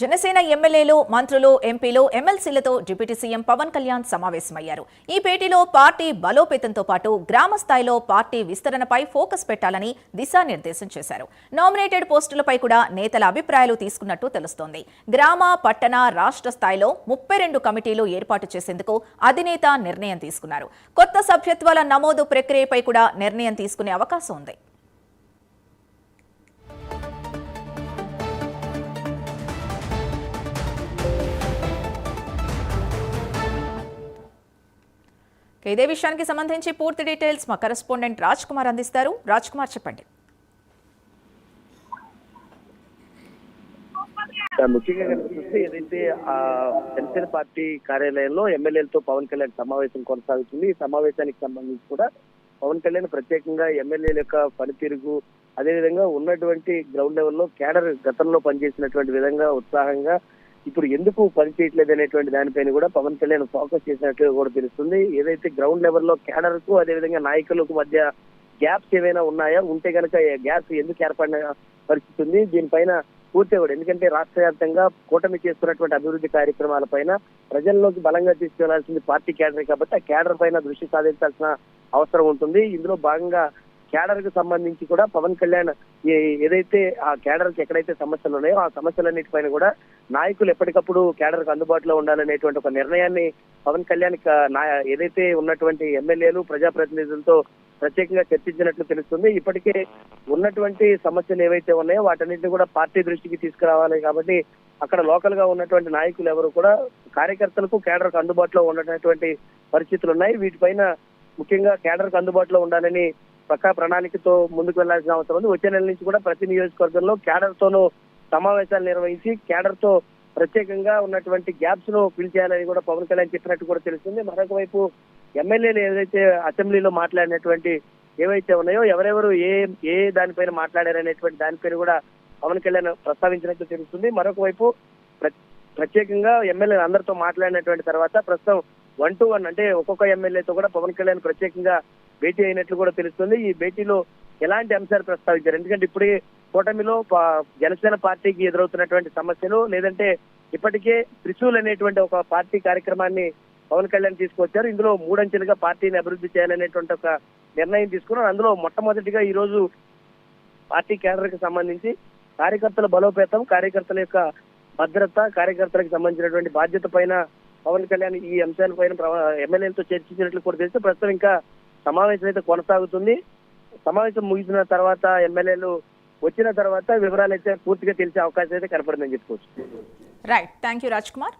జనసేన ఎమ్మెల్యేలు, మంత్రులు, ఎంపీలు, ఎమ్మెల్సీలతో డిప్యూటీ సీఎం పవన్ కళ్యాణ్ సమావేశమయ్యారు. ఈ భేటీలో పార్టీ బలోపేతంతో పాటు గ్రామ స్థాయిలో పార్టీ విస్తరణపై ఫోకస్ పెట్టాలని దిశానిర్దేశం చేశారు. నామినేటెడ్ పోస్టులపై కూడా నేతల అభిప్రాయాలు తీసుకున్నట్టు తెలుస్తోంది. గ్రామ, పట్టణ, రాష్ట్ర స్థాయిలో 32 కమిటీలు ఏర్పాటు చేసేందుకు అధినేత నిర్ణయం తీసుకున్నారు. కొత్త సభ్యత్వాల నమోదు ప్రక్రియపై కూడా నిర్ణయం తీసుకునే అవకాశం ఉంది. ఇదే విషయానికి సంబంధించి పూర్తి డీటెయిల్స్ మా కరెస్పాండెంట్ రాజ్ కుమార్ అందిస్తారు. రాజ్ కుమార్, చెప్పండి. ముఖ్యంగా కనిపిస్తే ఏదైతే జనసేన పార్టీ కార్యాలయంలో ఎమ్మెల్యేలతో పవన్ కళ్యాణ్ సమావేశం కొనసాగుతుంది. ఈ సమావేశానికి సంబంధించి కూడా పవన్ కళ్యాణ్ ప్రత్యేకంగా ఎమ్మెల్యేల యొక్క పనితీరుకు, అదేవిధంగా ఉన్నటువంటి గ్రౌండ్ లెవెల్లో క్యాడర్ గతంలో పనిచేసినటువంటి విధంగా ఉత్సాహంగా ఇప్పుడు ఎందుకు పనిచేయట్లేదు అనేటువంటి దానిపైన కూడా పవన్ కళ్యాణ్ ఫోకస్ చేసినట్లుగా కూడా తెలుస్తుంది. ఏదైతే గ్రౌండ్ లెవెల్లో క్యాడర్ కు, అదేవిధంగా నాయకులకు మధ్య గ్యాప్స్ ఏమైనా ఉన్నాయా, ఉంటే కనుక గ్యాప్స్ ఎందుకు ఏర్పడిన పరిస్థితి ఉంది, దీనిపైన పూర్తి కూడా ఎందుకంటే రాష్ట్ర వ్యాప్తంగా కూటమి చేస్తున్నటువంటి అభివృద్ధి కార్యక్రమాల పైన ప్రజల్లోకి బలంగా తీసుకెళ్లాల్సింది పార్టీ క్యాడర్ కాబట్టి ఆ క్యాడర్ పైన దృష్టి సాధించాల్సిన అవసరం ఉంటుంది. ఇందులో భాగంగా క్యాడర్ కు సంబంధించి కూడా పవన్ కళ్యాణ్ ఏదైతే ఆ క్యాడర్ కి ఎక్కడైతే సమస్యలు ఉన్నాయో ఆ సమస్యలన్నిటిపైన కూడా నాయకులు ఎప్పటికప్పుడు క్యాడర్ కు అందుబాటులో ఉండాలనేటువంటి ఒక నిర్ణయాన్ని పవన్ కళ్యాణ్ ఏదైతే ఉన్నటువంటి ఎమ్మెల్యేలు, ప్రజాప్రతినిధులతో ప్రత్యేకంగా చర్చించినట్లు తెలుస్తుంది. ఇప్పటికే ఉన్నటువంటి సమస్యలు ఏవైతే ఉన్నాయో వాటన్నింటినీ కూడా పార్టీ దృష్టికి తీసుకురావాలి కాబట్టి అక్కడ లోకల్ గా ఉన్నటువంటి నాయకులు ఎవరు కూడా కార్యకర్తలకు క్యాడర్ కు అందుబాటులో ఉన్నటువంటి పరిస్థితులు ఉన్నాయి. వీటిపైన ముఖ్యంగా క్యాడర్ కు అందుబాటులో ఉండాలని పక్కా ప్రణాళికతో ముందుకు వెళ్లాల్సిన అవసరం ఉంది. వచ్చే నెల నుంచి కూడా ప్రతి నియోజకవర్గంలో క్యాడర్ తోనూ సమావేశాలు నిర్వహించి క్యాడర్ తో ప్రత్యేకంగా ఉన్నటువంటి గ్యాప్స్ ను ఫిల్ చేయాలని కూడా పవన్ కళ్యాణ్ చెప్పినట్టు కూడా తెలుస్తుంది. మరొక వైపు ఎమ్మెల్యేలు ఏదైతే అసెంబ్లీలో మాట్లాడినటువంటి ఏవైతే ఉన్నాయో, ఎవరెవరు ఏ దానిపైన మాట్లాడారనేటువంటి దానిపైన కూడా పవన్ కళ్యాణ్ ప్రస్తావించినట్టు తెలుస్తుంది. మరొక వైపు ప్రత్యేకంగా ఎమ్మెల్యేలు అందరితో మాట్లాడినటువంటి తర్వాత ప్రస్తుతం 1-to-1 అంటే ఒక్కొక్క ఎమ్మెల్యేతో కూడా పవన్ కళ్యాణ్ ప్రత్యేకంగా భేటీ అయినట్లు కూడా తెలుస్తుంది. ఈ భేటీలో ఎలాంటి అంశాలు ప్రస్తావించారు, ఎందుకంటే ఇప్పుడే కూటమిలో జనసేన పార్టీకి ఎదురవుతున్నటువంటి సమస్యలు, లేదంటే ఇప్పటికే త్రిశూల్ అనేటువంటి ఒక పార్టీ కార్యక్రమాన్ని పవన్ కళ్యాణ్ తీసుకొచ్చారు. ఇందులో 3 అంచెలుగా పార్టీని అభివృద్ధి చేయాలనేటువంటి ఒక నిర్ణయం తీసుకున్నారు. అందులో మొట్టమొదటిగా ఈ రోజు పార్టీ కేడర్ కి సంబంధించి కార్యకర్తల బలోపేతం, కార్యకర్తల యొక్క భద్రత, కార్యకర్తలకు సంబంధించినటువంటి బాధ్యత పైన పవన్ కళ్యాణ్ ఈ అంశాలపైన ఎమ్మెల్యేలతో చర్చించినట్లు కూడా తెలిసి ప్రస్తుతం ఇంకా సమావేశం అయితే కొనసాగుతుంది. సమావేశం ముగిసిన తర్వాత ఎమ్మెల్యేలు వచ్చిన తర్వాత వివరాలు అయితే పూర్తిగా తెలిసే అవకాశం అయితే కనపడిందని చెప్పుకోవచ్చు. Right, thank you Raj Kumar.